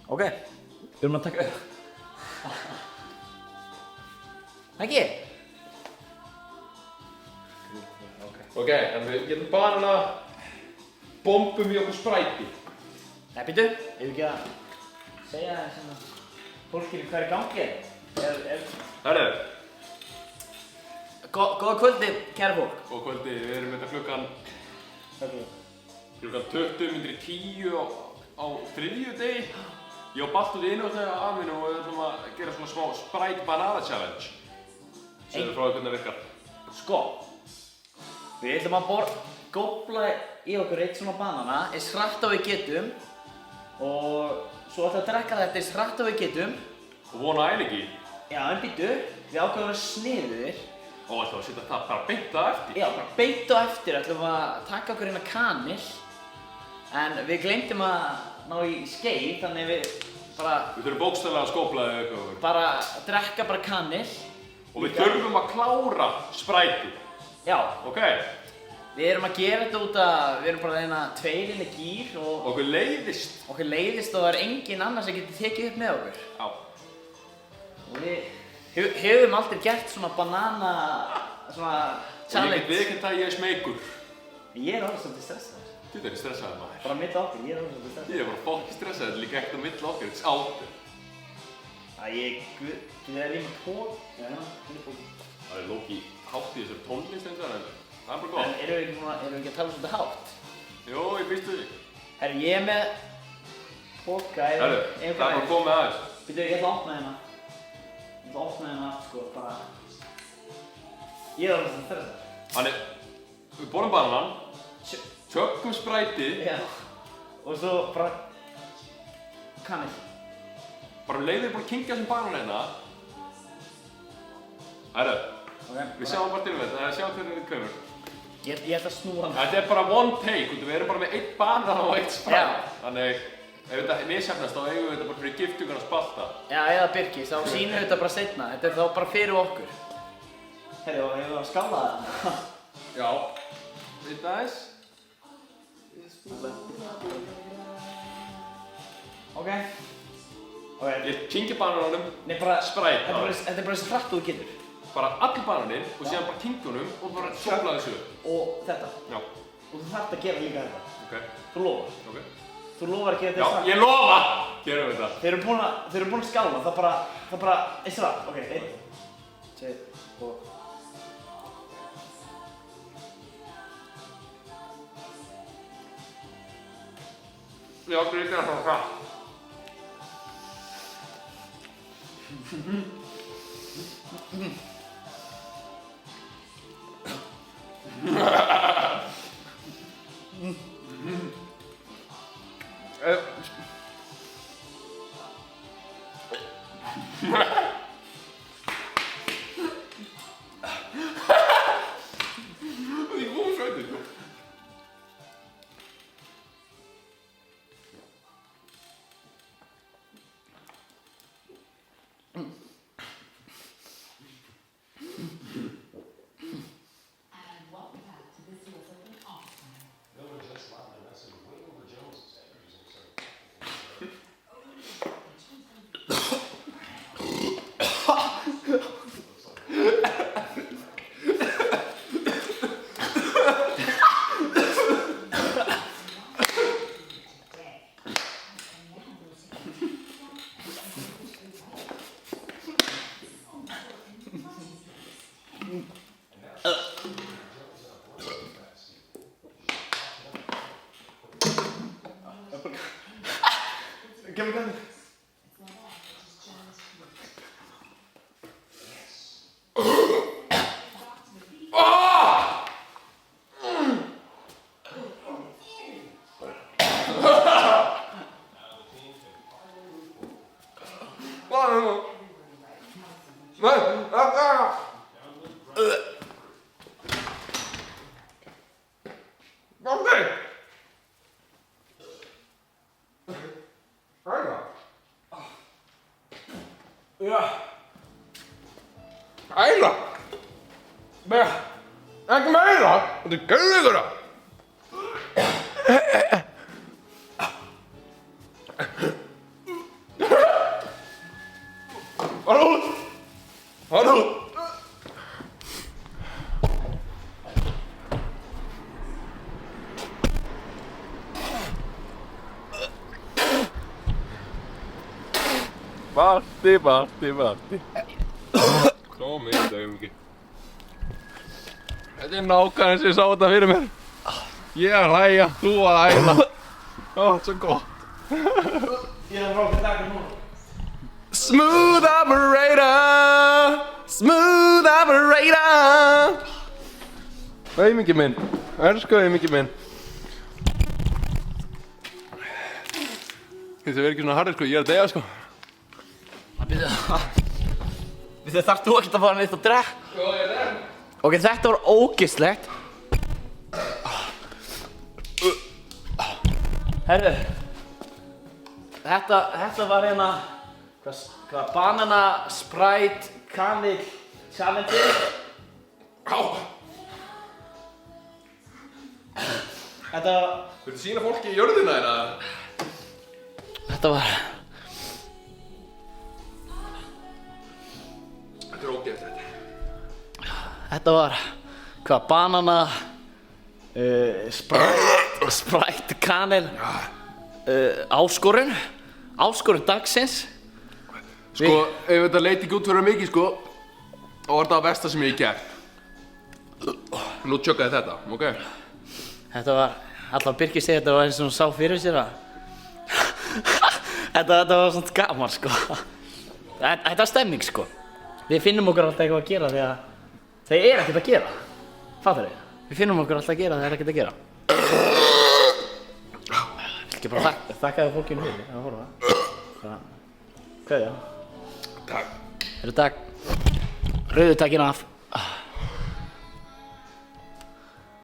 Ok, við erum að taka upp. Ekki? Ok, en við getum banana bombum í okkur spræti. Nei, býtu, ef við ekki að segja svona fólkinu hvað er í gangi Herru. Góða kvöldi, kæra fólk. Góða kvöldi, við erum þetta klukkan 20:10 á þriðjudegi. Ég og Baldur einu og þegar að minn og við ætlum að gera svona smá Sprite Banana Challenge. Segðu frá því hvernig það virkar. Sko, við ætlum að gófla í okkur eitt svona banana eins hratt og við getum og svo ætlum að drekka þetta eins hratt og við getum. Og vona æl ekki. Já, en býtu, við ákveðum að vera sniðugir. Og ætlum að setja það bara beint á eftir. Já, bara beint á eftir ætlum að taka okkur hérna kanil. En við gleymdum að ná í skeið, þannig við bara... Við þurfum bókstaflega að skófla þau upp á okkur. Bara drekka bara kanil. Og við þurfum að klára spræti. Já. Ok? Við erum að gera þetta út að við erum bara að reyna tveir inn í gír og... Okkur leiðist. Okkur leiðist og það er enginn annar sem getur tekið upp með okkur. Já. Og við hefum aldrei gert svona banana... svona challenge. Og ég get það að ég er smeykur. Ég er orðið svolítið stressaður. Þú ert ekki stressaður maður. Bara milli okkur, ég er orðið svolítið stressaður. Ég er bara fokki stressaður, þetta er líka ekkert á milli okkur, þetta er áttur. Getur það rýma pók? Já, hérna pók. Það er lóki hátt í þessari tónlist eins og það, en það er bara gott. En erum við ekki að tala svolítið hátt? Jó, ég býst við því. Herru, ég er með póka Herru, það er bara komið aðeins. Býtu, ég ætla að opna hérna. Ég ætla að opna hérna, sko, bara... Ég er orðið svolítið stressaður. Þannig, við borðum bananan, tjökkum sprætið. Já. Og svo bara... kanil. Bara leiðir bara að kynkja þessum banan hérna. Herru, við sjáum bara til þetta, sjáum hvernig við komum. Ég ætla að snúa hann. Þetta er bara one take, við erum bara með eitt banan og eitt spræt. Já. Þannig, ef þetta misjafnast þá eigum við þetta bara fyrir giftungan að spalta. Já, eða Birgis, þá sýnum við þetta bara seinna. Þetta er þá bara fyrir okkur. Herru, og hefur við að skála það? Já. Þetta aðeins. Ok. Ég kynkja bananunum, Nei, bara... spræt. Þetta er bara þessi hratt og þú getur. Bara allir bananinn og síðan bara kynkjunum og bara sjófla þessu upp. Og þetta. Já. Og þú þarft að gera líka þetta. Ok. Þú lofar. Ok. Þú lofar að gera Já, þetta strax. ég lofa! Gerum við þetta. Þeir eru búin að skála, það bara eins og það. Ok, 1, 2 og... Já, þú veit það svona hratt. Ég fór sætið. Give me that. Æla! Ekki meira! Þetta er gauðugur það! Fara út! Fara út! Barti. Kom inn, auðviki. Þetta er nákvæmlega sem ég sá þetta fyrir mér. Ég að hlæja, þú að æla. Ó, svo gott. Ég er að fara okkur taka núna. Smooth operator. Smooth operator. Auðviki minn. Elsku auðviki minn. Þetta verður ekki svona harður sko, ég er að deyja sko. Við þarf þú ekkert að fara neitt að drekka. Jó, ég er það. Ok, þetta var ógeðslegt. Herru, þetta var hérna, hvað, banana, sprite, kanill, challenge. Á! Þetta Viltu sýna fólki í jörðina hérna? Þetta var Þetta er ógeðslegt. Þetta var, hvað, banana, sprite, kanill, áskorun dagsins. Sko, ef þetta leit ekki út fyrir mikið sko, þá var þetta að versta sem ég hef gert. Nú tjöggaði þetta, ok? Þetta var, alltaf Birgir segir þetta var eins og hún sá fyrir sér að Þetta var svona gaman sko. Þetta var stemming sko. Við finnum okkur alltaf eitthvað að gera því að þeir eru ekkert að gera. Fattar þið? Við finnum okkur alltaf að gera þeir eru ekkert að gera. Ekki bara þakkaði fólkinu fyrir að horfa. Kveðja. Takk. Takk. Rauðu takkinn af.